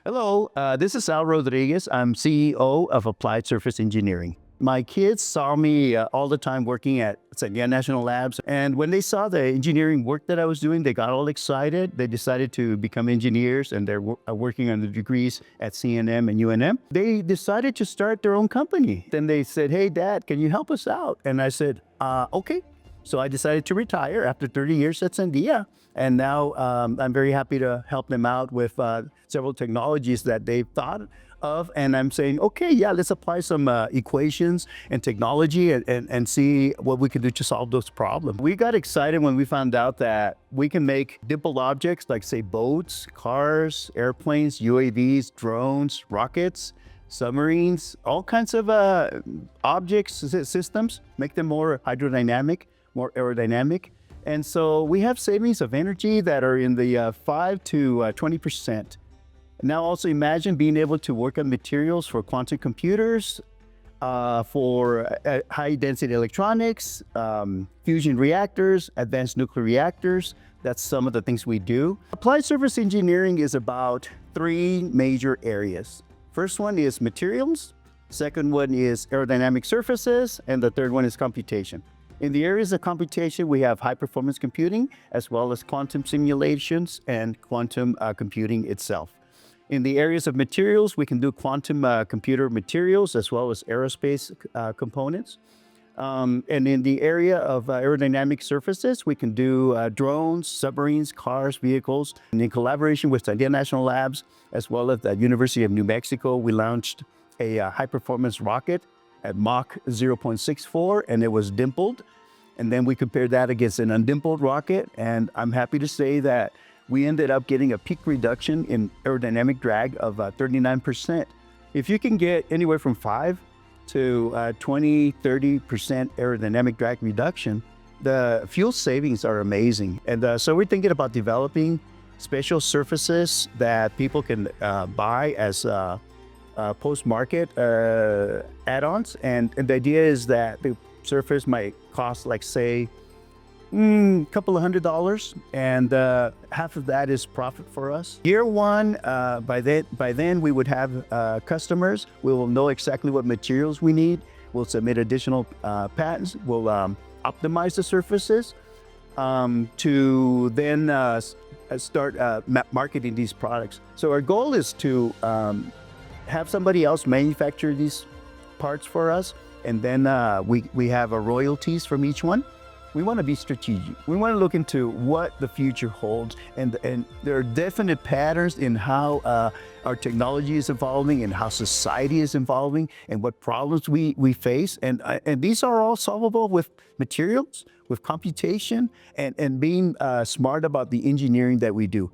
Hello, this is Al Rodriguez. I'm CEO of Applied Surface Engineering. My kids saw me all the time working at Sandia National Labs. And when they saw the engineering work that I was doing, they got all excited. They decided to become engineers, and they're working on the degrees at CNM and UNM. They decided to start their own company. Then they said, "Hey, Dad, can you help us out?" And I said, okay. So I decided to retire after 30 years at Sandia. And now I'm very happy to help them out with several technologies that they've thought of. And I'm saying, okay, yeah, let's apply some equations and technology and see what we can do to solve those problems. We got excited when we found out that we can make dimpled objects like, say, boats, cars, airplanes, UAVs, drones, rockets, submarines, all kinds of objects, systems, make them more hydrodynamic, more aerodynamic. And so we have savings of energy that are in the 5 to 20%. Now also imagine being able to work on materials for quantum computers, for high density electronics, fusion reactors, advanced nuclear reactors. That's some of the things we do. Applied surface engineering is about 3 major areas. First one is materials, second one is aerodynamic surfaces, and the third one is computation. In the areas of computation, we have high-performance computing, as well as quantum simulations and quantum computing itself. In the areas of materials, we can do quantum computer materials, as well as aerospace components. And in the area of aerodynamic surfaces, we can do drones, submarines, cars, vehicles. And in collaboration with Sandia National Labs, as well as the University of New Mexico, we launched a high-performance rocket at Mach 0.64, and it was dimpled. And then we compared that against an undimpled rocket, and I'm happy to say that we ended up getting a peak reduction in aerodynamic drag of 39%. If you can get anywhere from 5 to 20, 30% aerodynamic drag reduction, the fuel savings are amazing. And so we're thinking about developing special surfaces that people can buy as post-market add-ons, and the idea is that the surface might cost, like, say, a couple of $100, and half of that is profit for us. Year one, by then we would have customers. We will know exactly what materials we need. We'll submit additional patents. We'll optimize the surfaces to then start marketing these products. So our goal is to have somebody else manufacture these parts for us, and then we have royalties from each one. We want to be strategic. We want to look into what the future holds, and there are definite patterns in how our technology is evolving and how society is evolving and what problems we face. And these are all solvable with materials, with computation, and being smart about the engineering that we do.